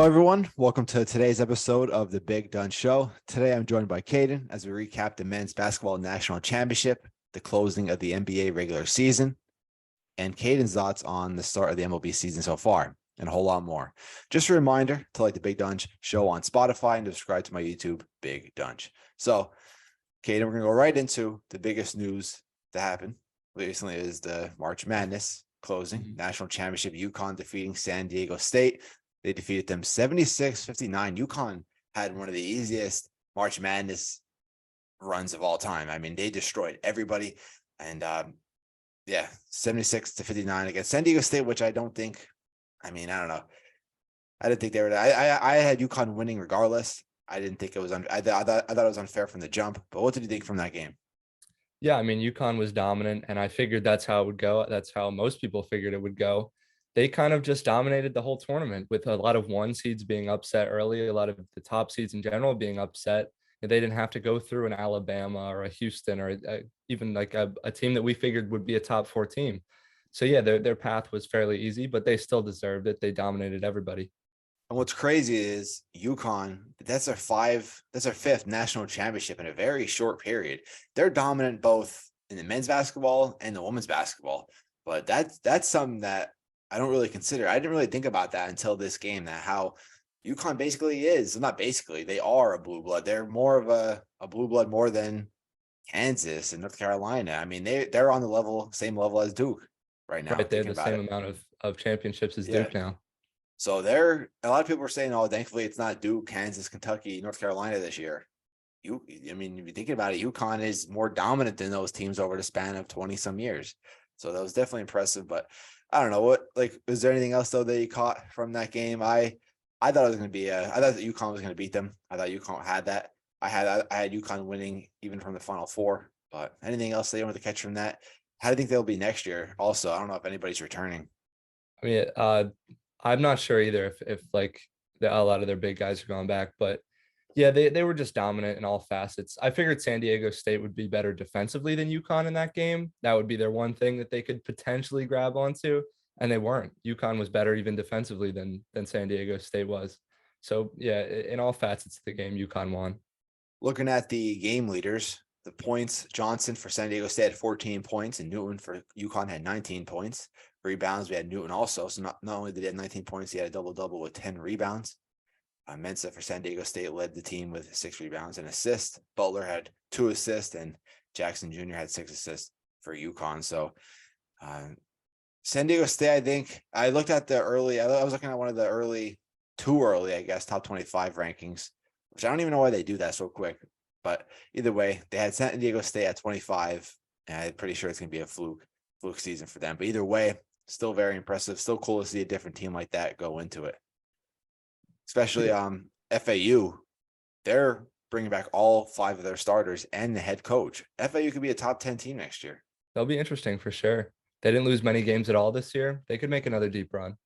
Hello, everyone. Welcome to today's episode of the Big Donch Show. Today, I'm joined by Caden as we recap the men's basketball national championship, the closing of the NBA regular season, and Caden's thoughts on the start of the MLB season so far, and a whole lot more. Just a reminder to like the Big Donch Show on Spotify and to subscribe to my YouTube, Big Donch. So, Caden, we're going to go right into the biggest news that happened recently is the March Madness closing, national championship, Uconn defeating San Diego State. They defeated them 76-59. Uconn had one of the easiest March Madness runs of all time. I mean, they destroyed everybody. And 76-59 against San Diego State, which I don't think, I don't know. I didn't think they were, I had Uconn winning regardless. I didn't think it was, I thought it was unfair from the jump. But what did you think from that game? Yeah, I mean, UConn was dominant, and I figured that's how it would go. That's how most people figured it would go. They kind of just dominated the whole tournament with a lot of one seeds being upset early, a lot of the top seeds in general being upset. And they didn't have to go through an Alabama or a Houston or even like a team that we figured would be a top four team. So yeah, their path was fairly easy, but they still deserved it. They dominated everybody. And what's crazy is UConn, that's their fifth national championship in a very short period. They're dominant both in the men's basketball and the women's basketball. But that's something that I don't really consider. I didn't really think about that until this game, that how UConn basically is, not basically, they are a blue blood. They're more of a blue blood more than Kansas and North Carolina. I mean, they're on the same level as Duke right now. Right, they have the same amount of championships as Duke now. So a lot of people are saying, oh, thankfully it's not Duke, Kansas, Kentucky, North Carolina this year. If you're thinking about it, UConn is more dominant than those teams over the span of 20 some years. So that was definitely impressive. But I don't know is there anything else though that you caught from that game? I thought it was going to be I thought that UConn was going to beat them. I thought UConn had that. I had UConn winning even from the Final Four. But anything else that you want to catch from that? How do you think they'll be next year? Also, I don't know if anybody's returning. I mean, I'm not sure either if like a lot of their big guys are going back, but yeah, they were just dominant in all facets. I figured San Diego State would be better defensively than UConn in that game. That would be their one thing that they could potentially grab onto, and they weren't. UConn was better even defensively than San Diego State was. So yeah, in all facets of the game, UConn won. Looking at the game leaders, the points, Johnson for San Diego State had 14 points and Newton for UConn had 19 points. Rebounds, we had Newton also. So not only did he have 19 points, he had a double-double with 10 rebounds. Mensah for San Diego State led the team with 6 rebounds and assists. Butler had 2 assists, and Jackson Jr. had 6 assists for UConn. So San Diego State, I think, I looked at I was looking at one of the too early, I guess, top 25 rankings, which I don't even know why they do that so quick. But either way, they had San Diego State at 25, and I'm pretty sure it's going to be a fluke season for them. But either way, still very impressive. Still cool to see a different team like that go into it. Especially FAU, they're bringing back all 5 of their starters and the head coach. FAU could be a top 10 team next year. They'll be interesting for sure. They didn't lose many games at all this year. They could make another deep run.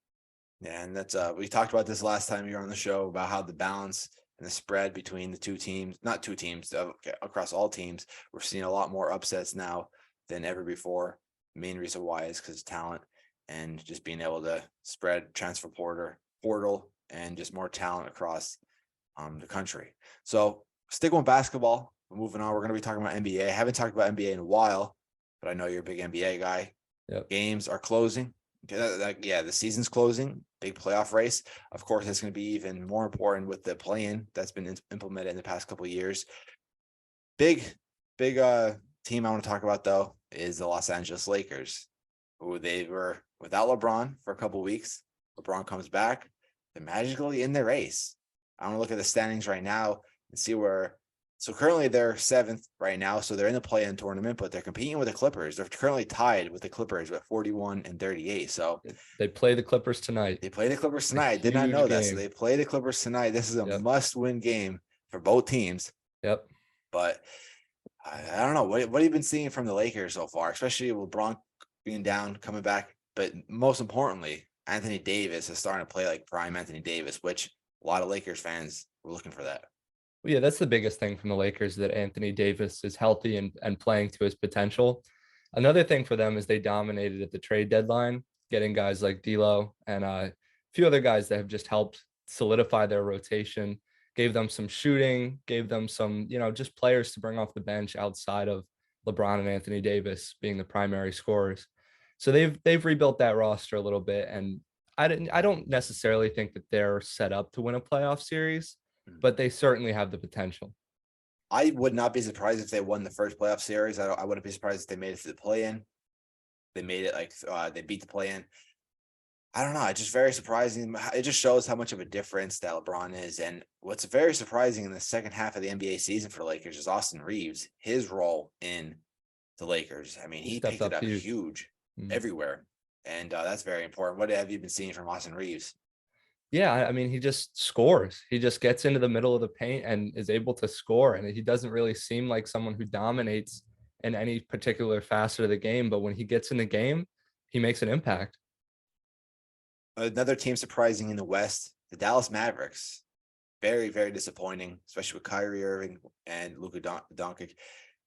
Yeah, and that's we talked about this last time you were on the show about how the balance and the spread between the not two teams, across all teams, we're seeing a lot more upsets now than ever before. The main reason why is because of talent and just being able to spread transfer portal and just more talent across the country. So stick with basketball. We're moving on. We're going to be talking about NBA. I haven't talked about NBA in a while, but I know you're a big NBA guy. Yep. Games are closing. The season's closing. Big playoff race. Of course, it's going to be even more important with the play-in that's been implemented in the past couple of years. Big team I want to talk about, though, is the Los Angeles Lakers, who they were without LeBron for a couple of weeks. LeBron comes back. They're magically in the race. I want to look at the standings right now and see where. So currently they're 7th right now. So they're in the play-in tournament, but they're competing with the Clippers. They're currently tied with the Clippers with 41 and 38. So they play the Clippers tonight. I did not know that. So they play the Clippers tonight. This is a must-win game for both teams. Yep. But I don't know. What have you been seeing from the Lakers so far, especially with LeBron being down, coming back? But most importantly, Anthony Davis is starting to play like prime Anthony Davis, which a lot of Lakers fans were looking for that. Well, yeah, that's the biggest thing from the Lakers, that Anthony Davis is healthy and playing to his potential. Another thing for them is they dominated at the trade deadline, getting guys like D'Lo and a few other guys that have just helped solidify their rotation, gave them some shooting, gave them some, just players to bring off the bench outside of LeBron and Anthony Davis being the primary scorers. So they've rebuilt that roster a little bit, and I don't necessarily think that they're set up to win a playoff series, but they certainly have the potential. I would not be surprised if they won the first playoff series. I wouldn't be surprised if they made it to the play-in. They made it they beat the play-in. I don't know. It's just very surprising. It just shows how much of a difference that LeBron is. And what's very surprising in the second half of the NBA season for the Lakers is Austin Reeves, his role in the Lakers. I mean, He he stepped picked it up up huge. huge Mhm. everywhere. And that's very important. What have you been seeing from Austin Reeves? Yeah, I mean, he just scores. He just gets into the middle of the paint and is able to score. And he doesn't really seem like someone who dominates in any particular facet of the game. But when he gets in the game, he makes an impact. Another team surprising in the West, the Dallas Mavericks. Very, very disappointing, especially with Kyrie Irving and Luka Doncic,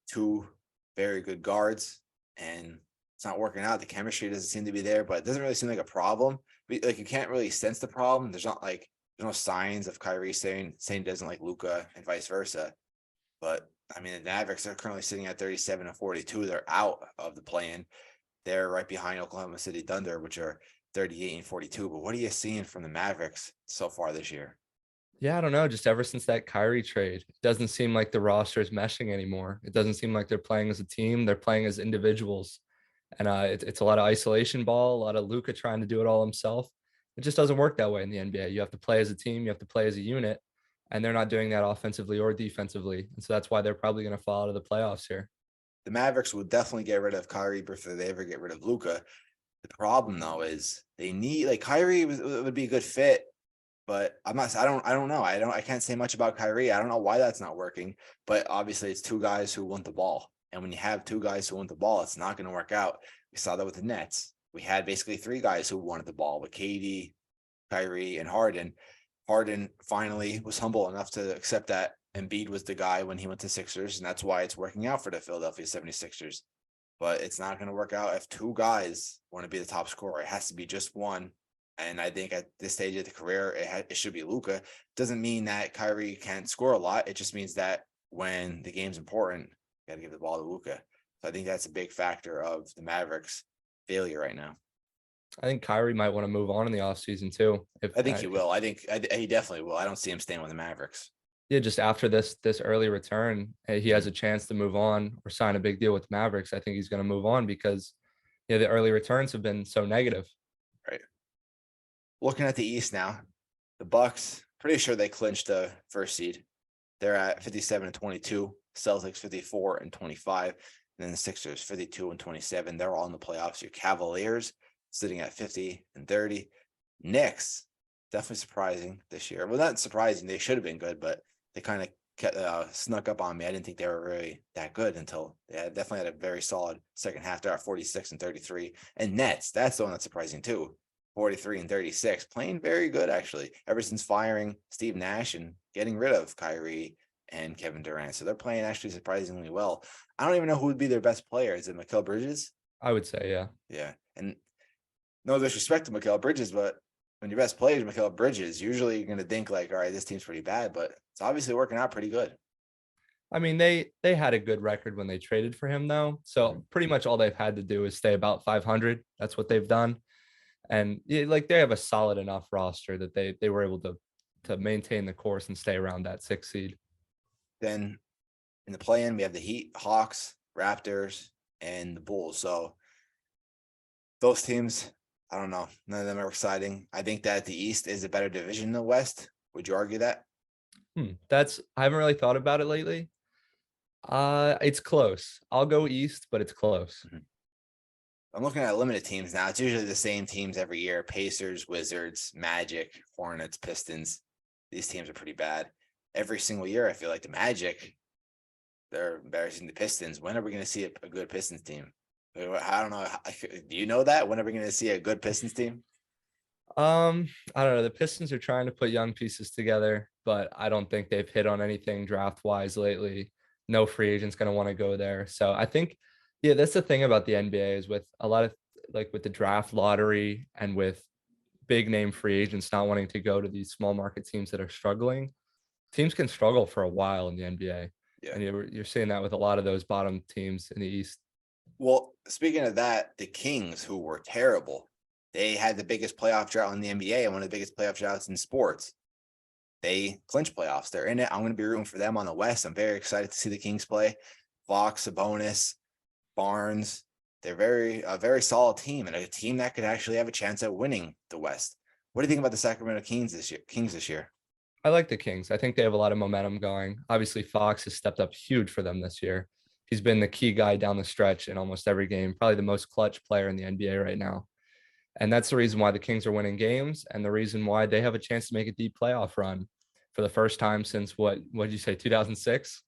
two very good guards, and it's not working out. The chemistry doesn't seem to be there, but it doesn't really seem like a problem. Like you can't really sense the problem. There's no signs of Kyrie saying he doesn't like Luka and vice versa. But I mean, the Mavericks are currently sitting at 37 and 42. They're out of the play-in. They're right behind Oklahoma City Thunder, which are 38 and 42. But what are you seeing from the Mavericks so far this year? Yeah, I don't know. Just ever since that Kyrie trade, it doesn't seem like the roster is meshing anymore. It doesn't seem like they're playing as a team. They're playing as individuals. And it's a lot of isolation ball, a lot of Luka trying to do it all himself. It just doesn't work that way in the NBA. You have to play as a team, you have to play as a unit, and they're not doing that offensively or defensively. And so that's why they're probably going to fall out of the playoffs here. The Mavericks would definitely get rid of Kyrie before they ever get rid of Luka. The problem though is they need like Kyrie would be a good fit, but I don't know. I can't say much about Kyrie. I don't know why that's not working, but obviously it's two guys who want the ball. And when you have two guys who want the ball, it's not going to work out. We saw that with the Nets. We had basically three guys who wanted the ball with KD, Kyrie, and Harden. Harden finally was humble enough to accept that Embiid was the guy when he went to Sixers, and that's why it's working out for the Philadelphia 76ers. But it's not going to work out if two guys want to be the top scorer. It has to be just one. And I think at this stage of the career, it should be Luka. Doesn't mean that Kyrie can't score a lot. It just means that when the game's important, you got to give the ball to Luka. So I think that's a big factor of the Mavericks' failure right now. I think Kyrie might want to move on in the offseason too. I think he will. I think he definitely will. I don't see him staying with the Mavericks. Yeah, just after this early return, he has a chance to move on or sign a big deal with Mavericks. I think he's going to move on because the early returns have been so negative. Right. Looking at the East now, the Bucks, pretty sure they clinched the first seed. They're at 57 and 22, Celtics 54 and 25, and then the Sixers 52 and 27. They're all in the playoffs. Your Cavaliers sitting at 50 and 30. Knicks, definitely surprising this year. Well, not surprising. They should have been good, but they kind of snuck up on me. I didn't think they were really that good until they definitely had a very solid second half. They're at 46 and 33. And Nets, that's the one that's surprising too. 43 and 36, playing very good actually, ever since firing Steve Nash and getting rid of Kyrie and Kevin Durant. So they're playing actually surprisingly well. I don't even know who would be their best player. Is it Mikal Bridges? I would say, yeah. Yeah. And no disrespect to Mikal Bridges, but when your best player is Mikal Bridges, usually you're going to think like, all right, this team's pretty bad, but it's obviously working out pretty good. I mean, they had a good record when they traded for him, though. So pretty much all they've had to do is stay about 500. That's what they've done. And like they have a solid enough roster that they were able to maintain the course and stay around that 6th seed. Then in the play-in, we have the Heat, Hawks, Raptors, and the Bulls. So those teams, I don't know. None of them are exciting. I think that the East is a better division than the West. Would you argue that? I haven't really thought about it lately. It's close. I'll go East, but it's close. Mm-hmm. I'm looking at limited teams now. It's usually the same teams every year: Pacers, Wizards, Magic, Hornets, Pistons. These teams are pretty bad. Every single year, I feel like the Magic, they're embarrassing the Pistons. When are we going to see a good Pistons team? I don't know. Do you know that? When are we going to see a good Pistons team? I don't know. The Pistons are trying to put young pieces together, but I don't think they've hit on anything draft wise lately. No free agent's going to want to go there. So I think, yeah, that's the thing about the NBA is with a lot of like with the draft lottery and with big name free agents not wanting to go to these small market teams that are struggling. Teams can struggle for a while in the NBA. Yeah. And you're seeing that with a lot of those bottom teams in the East. Well, speaking of that, the Kings, who were terrible, they had the biggest playoff drought in the NBA and one of the biggest playoff droughts in sports. They clinch playoffs. They're in it. I'm going to be rooting for them on the West. I'm very excited to see the Kings play. Fox, Sabonis, Barnes. They're a very solid team and a team that could actually have a chance at winning the West. What do you think about the Sacramento Kings this year? I like the Kings. I think they have a lot of momentum going. Obviously, Fox has stepped up huge for them this year. He's been the key guy down the stretch in almost every game, probably the most clutch player in the NBA right now. And that's the reason why the Kings are winning games and the reason why they have a chance to make a deep playoff run for the first time since what did you say, 2006?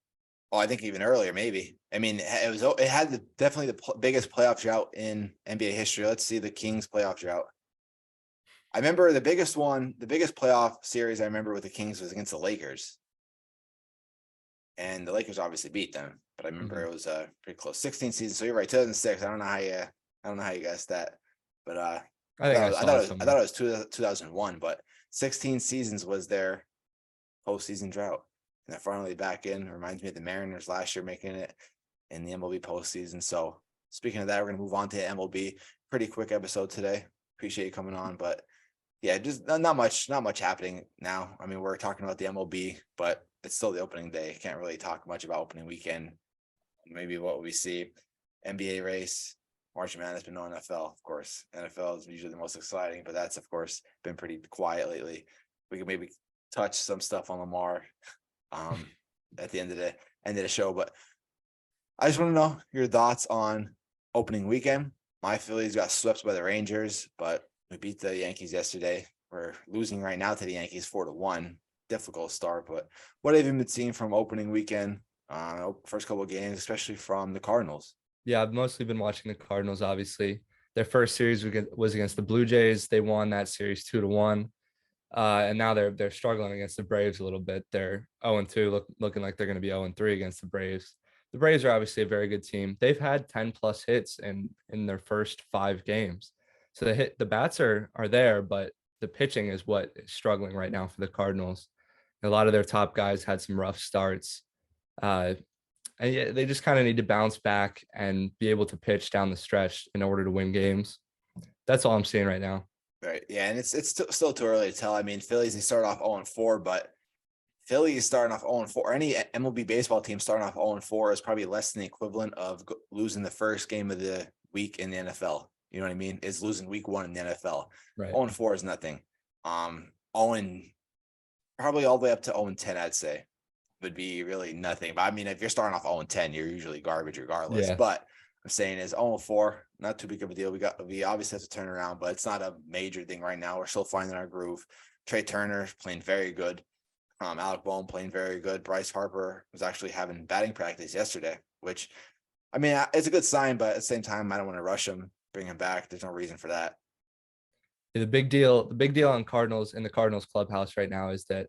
Oh, I think even earlier, maybe. I mean, it had definitely the biggest playoff drought in NBA history. Let's see the Kings playoff drought. I remember the biggest playoff series I remember with the Kings was against the Lakers. And the Lakers obviously beat them, but I remember it was pretty close. 16 seasons. So you're right, 2006. I don't know how you guessed that. But I think I saw it I thought it was 2001, but 16 seasons was their postseason drought. And they're finally back in. It reminds me of the Mariners last year making it in the MLB postseason. So speaking of that, we're going to move on to MLB. Pretty quick episode today. Appreciate you coming on, but yeah, just not much happening now. I mean, we're talking about the MLB, but it's still the opening day. Can't really talk much about opening weekend. Maybe what we see, NBA race, March Madness, but no NFL, of course. NFL is usually the most exciting, but that's of course been pretty quiet lately. We can maybe touch some stuff on Lamar at the end of the show, but I just want to know your thoughts on opening weekend. My Phillies got swept by the Rangers, but we beat the Yankees yesterday. We're losing right now to the Yankees 4-1. Difficult start, but what have you been seeing from opening weekend? First couple of games, especially from the Cardinals. Yeah, I've mostly been watching the Cardinals. Obviously, their first series was against the Blue Jays. They won that series 2-1. And now they're struggling against the Braves a little bit. They're 0-2, looking like they're going to be 0-3 against the Braves. The Braves are obviously a very good team. They've had 10 plus hits in their first 5 games. So the bats are there, but the pitching is what is struggling right now for the Cardinals. A lot of their top guys had some rough starts. And yeah, they just kind of need to bounce back and be able to pitch down the stretch in order to win games. That's all I'm seeing right now. Right. Yeah, and it's still too early to tell. I mean, Phillies, they started off 0-4, but Phillies starting off 0-4. Any MLB baseball team starting off 0-4 is probably less than the equivalent of losing the first game of the week in the NFL. You know what I mean? Is losing week 1 in the NFL. Right. 0-4 is nothing. 0 probably all the way up to 0-10, I'd say, would be really nothing. But I mean, if you're starting off 0-10, you're usually garbage regardless. Yeah. But I'm saying is 0-4, not too big of a deal. We obviously have to turn around, but it's not a major thing right now. We're still finding our groove. Trey Turner playing very good. Alec Boehm playing very good. Bryce Harper was actually having batting practice yesterday, which, I mean, it's a good sign, but at the same time, I don't want to rush him, bring him back. There's no reason for that. The big deal on Cardinals in the Cardinals clubhouse right now is that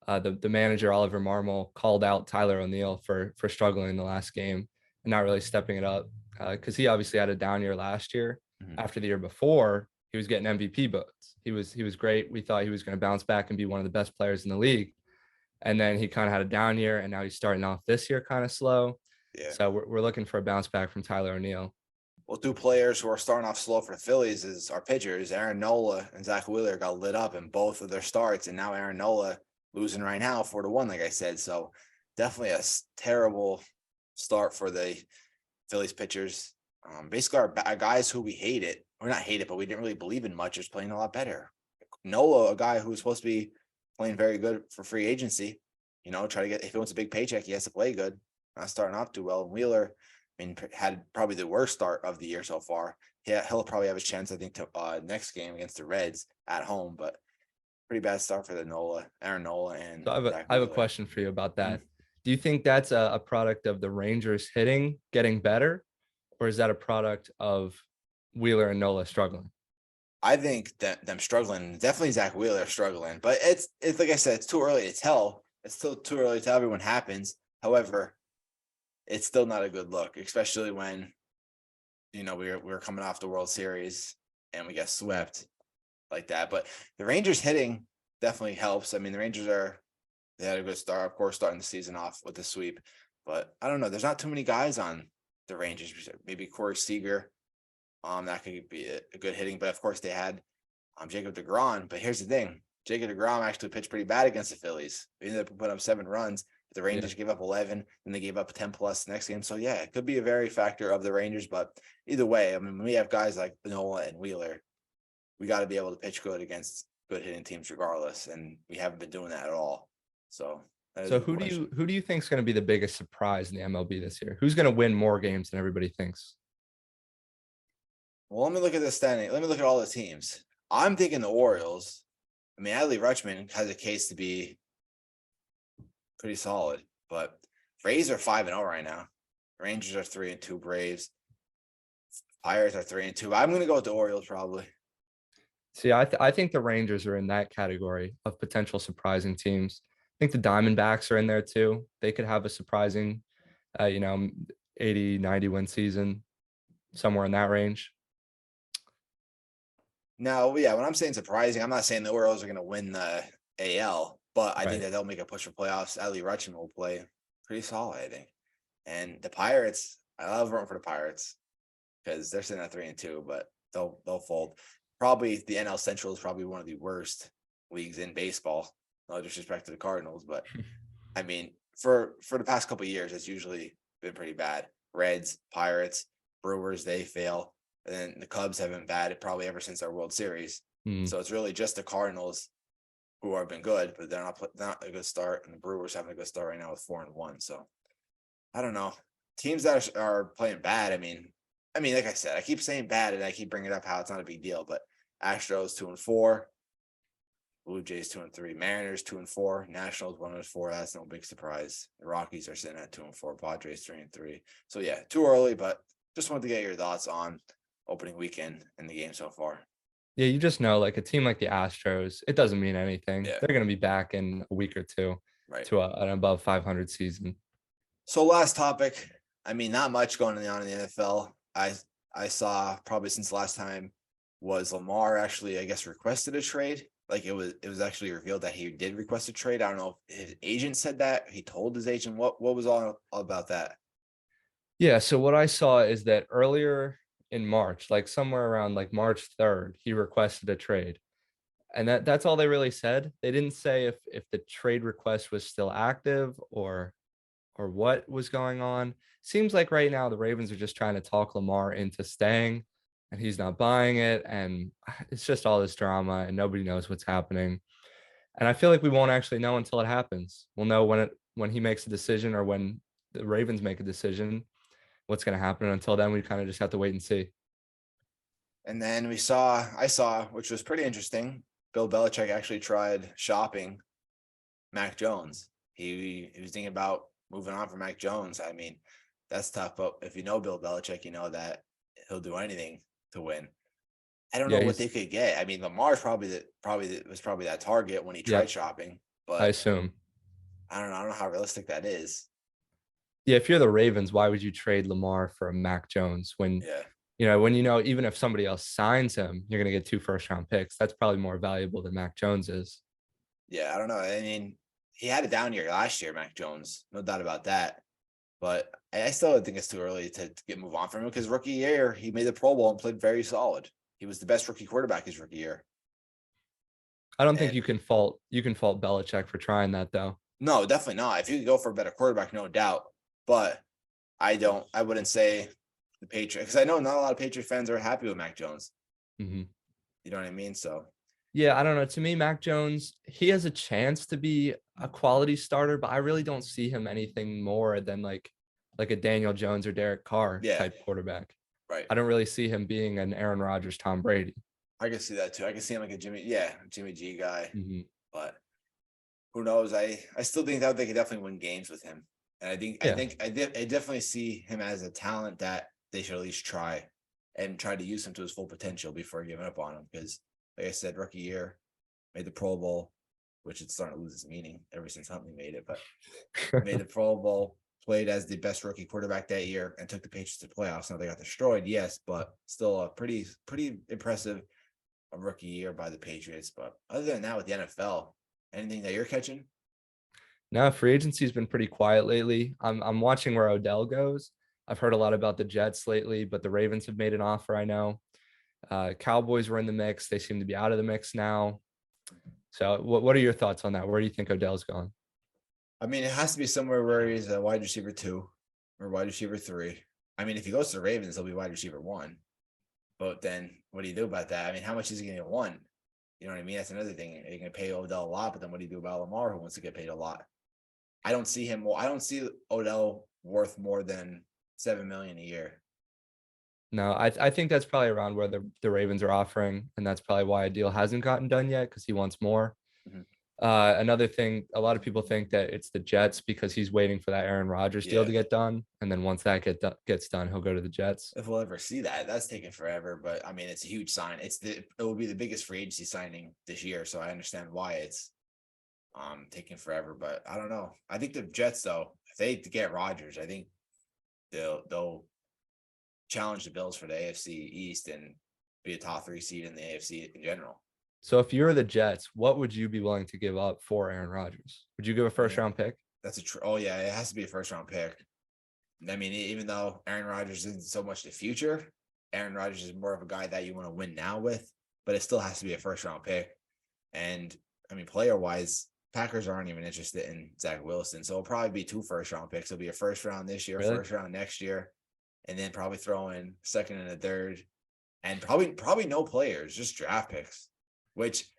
the manager Oliver Marmol called out Tyler O'Neill for struggling in the last game and not really stepping it up because he obviously had a down year last year. Mm-hmm. After the year before, he was getting MVP votes. He was great. We thought he was going to bounce back and be one of the best players in the league. And then he kind of had a down year, and now he's starting off this year kind of slow. Yeah. So we're looking for a bounce back from Tyler O'Neill. Well, 2 players who are starting off slow for the Phillies is our pitchers. Aaron Nola and Zach Wheeler got lit up in both of their starts, and now Aaron Nola losing right now 4-1, like I said. So definitely a terrible start for the Phillies pitchers. Basically, our guys who we hated, or not hated, but we didn't really believe in much, is playing a lot better. Nola, a guy who was supposed to be playing very good for free agency, try to get, if he wants a big paycheck, he has to play good. Not starting off too well. And Wheeler, I mean, had probably the worst start of the year so far. Yeah, he'll probably have a chance, I think, to next game against the Reds at home, but pretty bad start for the Aaron Nola. And so I have a question for you about that. Mm-hmm. Do you think that's a product of the Rangers hitting getting better, or is that a product of Wheeler and Nola struggling? I think that them struggling, definitely Zach Wheeler struggling, but it's like I said, it's too early to tell. It's still too early to tell everyone happens. However, it's still not a good look, especially when, we were coming off the World Series and we got swept. like that. But the Rangers hitting definitely helps. I mean, the Rangers they had a good start, of course, starting the season off with the sweep. But I don't know. There's not too many guys on the Rangers. Maybe Corey Seager. That could be a good hitting. But of course, they had Jacob DeGrom. But here's the thing: Jacob DeGrom actually pitched pretty bad against the Phillies. They ended up putting up 7 runs. The Rangers gave up 11, and they gave up 10 plus the next game. So yeah, it could be a very factor of the Rangers. But either way, I mean, when we have guys like Nola and Wheeler, we got to be able to pitch good against good hitting teams regardless, and we haven't been doing that at all. So that is a So good question. who do you think is going to be the biggest surprise in the MLB this year? Who's going to win more games than everybody thinks? Well, let me look at the standing. Let me look at all the teams. I'm thinking the Orioles. I mean, Adley Rutschman has a case to be pretty solid, but Rays are 5-0 right now. Rangers are 3-2. Braves, Pirates are 3-2. I'm gonna go with the Orioles probably. See, I think the Rangers are in that category of potential surprising teams. I think the Diamondbacks are in there too. They could have a surprising, you know, 80, 90 win season, somewhere in that range. Now, yeah, when I'm saying surprising, I'm not saying the Orioles are gonna win the AL, but I think Right. that they'll make a push for playoffs. Adley Rutschman will play pretty solid, I think. And the Pirates, I love rooting for the Pirates because they're sitting at 3-2, but they'll fold. Probably the NL Central is probably one of the worst leagues in baseball. No disrespect to the Cardinals, but I mean, for the past couple of years, it's usually been pretty bad. Reds, Pirates, Brewers, they fail, and then the Cubs have been bad probably ever since our World Series. Mm. So it's really just the Cardinals who have been good, but they're not a good start, and the Brewers having a good start right now with 4-1. So I don't know. Teams that are playing bad. I mean, like I said, I keep saying bad, and I keep bringing up how it's not a big deal. But Astros 2-4, Blue Jays 2-3, Mariners 2-4, Nationals 1-4. That's no big surprise. The Rockies are sitting at 2-4, Padres 3-3. So yeah, too early, but just wanted to get your thoughts on opening weekend and the game so far. Yeah, you just know, like a team like the Astros, it doesn't mean anything. Yeah, They're going to be back in a week or two right. to an above 500 season. So last topic. I mean, not much going on in the NFL. I saw probably since the last time was Lamar actually, I guess, requested a trade. Like it was actually revealed that he did request a trade. I don't know if his agent said that. He told his agent. What was all about that? Yeah, so what I saw is that earlier in March, like somewhere around like March 3rd, he requested a trade. And that's all they really said. They didn't say if the trade request was still active or what was going on. Seems like right now the Ravens are just trying to talk Lamar into staying and he's not buying it. And it's just all this drama and nobody knows what's happening. And I feel like we won't actually know until it happens. We'll know when he makes a decision or when the Ravens make a decision what's going to happen. Until then, we kind of just have to wait and see. And then I saw, which was pretty interesting. Bill Belichick actually tried shopping Mac Jones. He was thinking about moving on from Mac Jones. I mean, that's tough. But if you know Bill Belichick, you know that he'll do anything to win. I don't know Yeah, what they could get. I mean, Lamar's probably that target when he tried yep, shopping, I but assume. I don't know how realistic that is. Yeah, if you're the Ravens, why would you trade Lamar for a Mac Jones when Yeah. even if somebody else signs him, you're going to get 2 first-round picks. That's probably more valuable than Mac Jones is. Yeah, I don't know. I mean, he had a down year last year, Mac Jones, no doubt about that. But I still think it's too early to get move on from him because rookie year he made the Pro Bowl and played very solid. He was the best rookie quarterback his rookie year. I don't think And you can fault Belichick for trying that though. no, definitely not. If you could go for a better quarterback, no doubt. But I wouldn't say the Patriots because I know not a lot of Patriot fans are happy with Mac Jones. Mm-hmm. You know what I mean? So Yeah, I don't know. To me, Mac Jones, he has a chance to be a quality starter, but I really don't see him anything more than like a Daniel Jones or Derek Carr yeah, type quarterback. right. I don't really see him being an Aaron Rodgers, Tom Brady. I can see that too. I can see him like a Jimmy G guy. Mm-hmm. But who knows? I still think that they could definitely win games with him. And Yeah, I definitely see him as a talent that they should at least try and try to use him to his full potential before giving up on him. Because like I said, rookie year, made the Pro Bowl, which it's starting to lose its meaning ever since Huntley made it, but made the Pro Bowl, played as the best rookie quarterback that year, and took the Patriots to playoffs. Now they got destroyed, yes, but still a pretty impressive a rookie year by the Patriots. But other than that, with the NFL, anything that you're catching? No, free agency's been pretty quiet lately. I'm watching where Odell goes. I've heard a lot about the Jets lately, but the Ravens have made an offer, I know. Cowboys were in the mix. They seem to be out of the mix now. So what are your thoughts on that? Where do you think Odell's going? I mean, it has to be somewhere where he's a wide receiver 2 or wide receiver 3. I mean, if he goes to the Ravens, he'll be wide receiver 1. But then what do you do about that? I mean, how much is he going to get? 1? You know what I mean? That's another thing. You're going to pay Odell a lot, but then what do you do about Lamar, who wants to get paid a lot? I don't see him. I don't see Odell worth more than $7 million a year. No, I think that's probably around where the Ravens are offering, and that's probably why a deal hasn't gotten done yet because he wants more. Mhm. Another thing, a lot of people think that it's the Jets because he's waiting for that Aaron Rodgers deal Yeah. to get done, and then once that gets done, he'll go to the Jets. If we'll ever see that, that's taking forever. But I mean, it's a huge sign. It will be the biggest free agency signing this year, so I understand why it's taking forever. But I don't know. I think the Jets, though, if they get Rodgers, I think they'll challenge the Bills for the AFC East and be a top 3 seed in the AFC in general. So if you're the Jets, what would you be willing to give up for Aaron Rodgers? Would you give a first round pick? That's oh yeah, it has to be a first round pick. I mean, even though Aaron Rodgers isn't so much the future, Aaron Rodgers is more of a guy that you want to win now with, but it still has to be a first round pick. And I mean, player wise, Packers aren't even interested in Zach Wilson. So it'll probably be 2 first round picks. It'll be a first round this year, Really? first round next year, and then probably throw in second and a third. And probably no players, just draft picks, which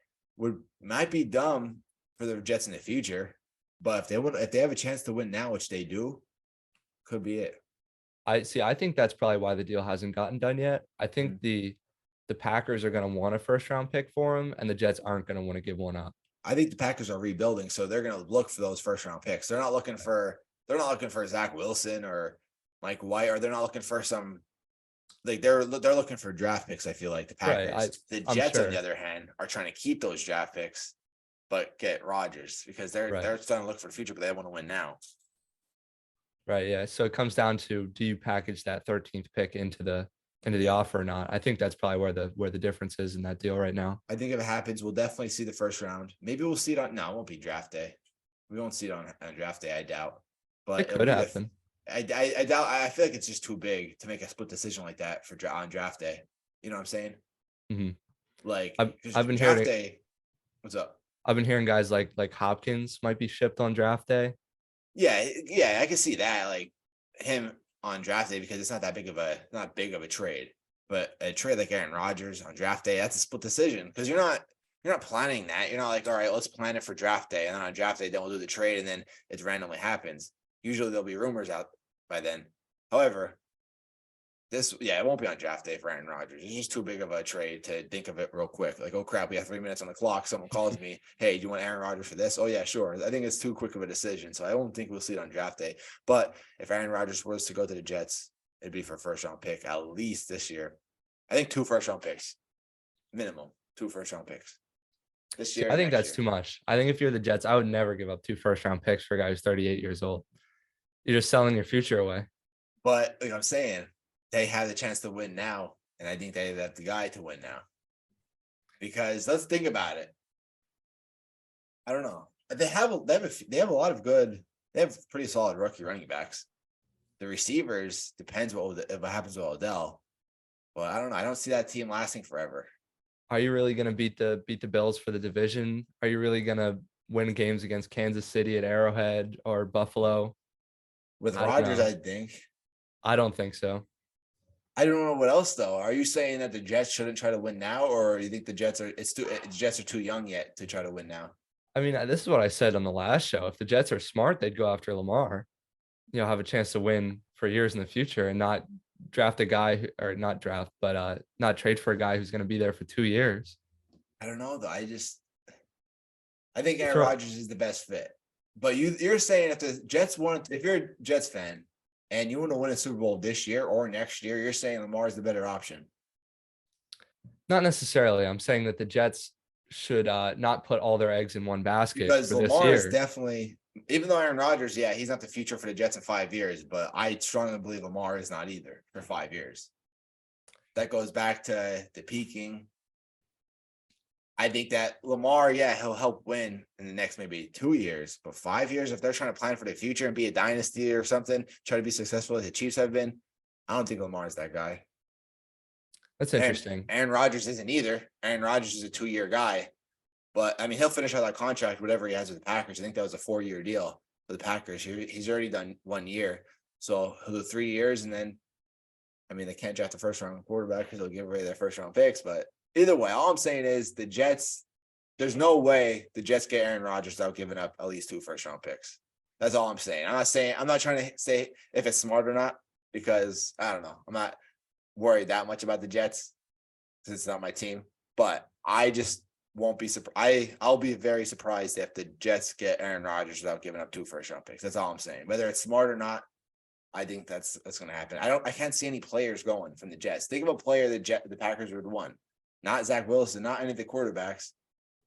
might be dumb for the Jets in the future. But if they have a chance to win now, which they do, could be it. I think that's probably why the deal hasn't gotten done yet. I think the Packers are going to want a first round pick for him, and the Jets aren't going to want to give one up. I think the Packers are rebuilding, so they're going to look for those first round picks. They're not looking for Zach Wilson or Mike White, or they're not looking for some they're looking for draft picks. I feel like the Packers. Right, The I'm Jets, sure. on the other hand, are trying to keep those draft picks, but get Rodgers because they're starting to look for the future, but they want to win now. Right. Yeah. So it comes down to, do you package that 13th pick into the offer or not? I think that's probably where the difference is in that deal right now. I think if it happens, we'll definitely see the first round. Maybe we'll see it on. No, it won't be draft day. We won't see it on draft day. I doubt. But It could happen. I doubt. I feel like it's just too big to make a split decision like that on draft day. You know what I'm saying? Mm-hmm. Like I've been draft hearing. day. What's up? I've been hearing guys like Hopkins might be shipped on draft day. Yeah, I can see that, like him on draft day, because it's not that big of a trade. But a trade like Aaron Rodgers on draft day, that's a split decision because you're not planning that. You're not like, all right, let's plan it for draft day, and then on draft day, then we'll do the trade, and then it randomly happens. Usually there'll be rumors out by then. However, it won't be on draft day for Aaron Rodgers. It's just too big of a trade to think of it real quick. Like, oh crap, we have 3 minutes on the clock. Someone calls me, hey, do you want Aaron Rodgers for this? Oh yeah, sure. I think it's too quick of a decision. So I don't think we'll see it on draft day. But if Aaron Rodgers was to go to the Jets, it'd be for first round pick at least this year. I think 2 first round picks. Minimum. 2 first round picks. This year. I think that's too much. I think if you're the Jets, I would never give up 2 first round picks for a guy who's 38 years old. You're just selling your future away. But like I'm saying, they have the chance to win now, and I think they have the guy to win now. Because let's think about it. I don't know. They have a lot of good. They have pretty solid rookie running backs. The receivers depends what happens with Odell, but I don't know. I don't see that team lasting forever. Are you really going to beat the Bills for the division? Are you really going to win games against Kansas City at Arrowhead or Buffalo? With Rodgers, I think. I don't think so. I don't know what else though. Are you saying that the Jets shouldn't try to win now, or you think the Jets are too young yet to try to win now? I mean, this is what I said on the last show. If the Jets are smart, they'd go after Lamar. Have a chance to win for years in the future and not draft a guy not trade for a guy who's going to be there for 2 years. I don't know though. I think Aaron Rodgers is the best fit. But you're saying if you're a Jets fan and you want to win a Super Bowl this year or next year, you're saying Lamar is the better option. Not necessarily. I'm saying that the Jets should not put all their eggs in one basket. Because Lamar is definitely, even though Aaron Rodgers, he's not the future for the Jets in 5 years, but I strongly believe Lamar is not either for 5 years. That goes back to the peaking. I think that Lamar, yeah, he'll help win in the next maybe 2 years, but 5 years, if they're trying to plan for the future and be a dynasty or something, try to be successful as the Chiefs have been, I don't think Lamar is that guy. That's And interesting. Aaron Rodgers isn't either. Aaron Rodgers is a 2-year guy, but I mean, he'll finish out that contract, whatever he has with the Packers. I think that was a 4-year deal for the Packers. He's already done 1 year. So he'll do 3 years, and then, I mean, they can't draft a first round quarterback because they'll give away their first round picks. But either way, all I'm saying is the Jets, there's no way the Jets get Aaron Rodgers without giving up at least 2 first round picks. That's all I'm saying. I'm not trying to say if it's smart or not, because I don't know. I'm not worried that much about the Jets since it's not my team. But I just won't be surprised. I'll be very surprised if the Jets get Aaron Rodgers without giving up 2 first round picks. That's all I'm saying. Whether it's smart or not, I think that's going to happen. I can't see any players going from the Jets. Think of a player the Packers would want. Not Zach Wilson, not any of the quarterbacks,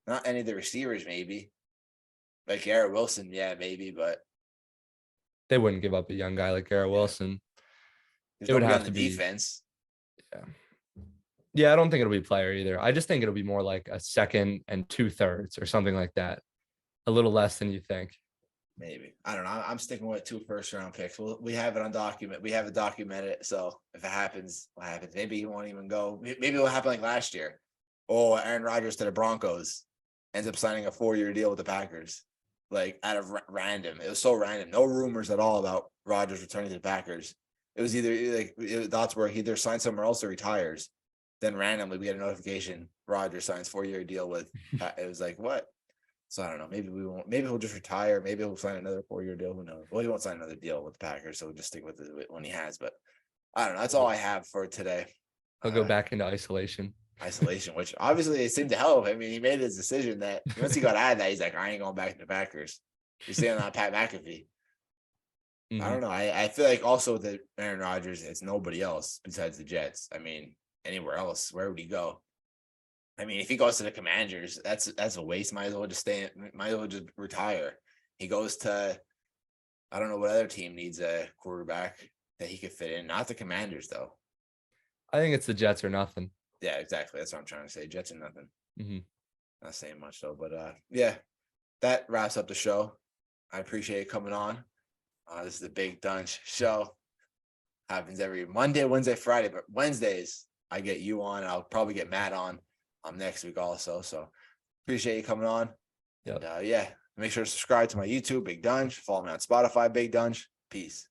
not any of the receivers, maybe. Like Garrett Wilson, yeah, maybe, but They wouldn't give up a young guy like Garrett Wilson. there's It would nobody have on to the be defense. yeah. Yeah, I don't think it'll be player either. I just think it'll be more like a second and 2/3 or something like that. A little less than you think. Maybe. I don't know. I'm sticking with 2 first round picks. We have it on document. We have it documented. So if it happens, what happens? Maybe he won't even go. Maybe it'll happen like last year. Oh, Aaron Rodgers to the Broncos ends up signing a 4-year deal with the Packers. Like out of random. It was so random. No rumors at all about Rodgers returning to the Packers. It was either like thoughts where he either signs somewhere else or retires. Then randomly we get a notification Rodgers signs 4-year deal with. It was like, what? So I don't know. Maybe we won't. Maybe he'll just retire. Maybe he'll sign another 4-year deal. Who knows? Well, he won't sign another deal with the Packers, so we'll just stick with it when he has. But I don't know. That's all I have for today. He'll go back into isolation. Isolation, which obviously it seemed to help. I mean, he made his decision that once he got out of that, he's like, I ain't going back to the Packers. He's staying on Pat McAfee. I don't know. I feel like also that Aaron Rodgers, it's nobody else besides the Jets. I mean, anywhere else, where would he go? I mean, if he goes to the Commanders, that's a waste. Might as well just might as well just retire. He goes to, I don't know what other team needs a quarterback that he could fit in. Not the Commanders, though. I think it's the Jets or nothing. Yeah, exactly. That's what I'm trying to say. Jets or nothing. Mm-hmm. Not saying much though, but yeah, that wraps up the show. I appreciate it coming on. This is the Big Donch show. Happens every Monday, Wednesday, Friday, but Wednesdays I get you on. I'll probably get Matt on next week also. So appreciate you coming on. Yep. And yeah, make sure to subscribe to my YouTube, Big Donch. Follow me on Spotify, Big Donch. Peace.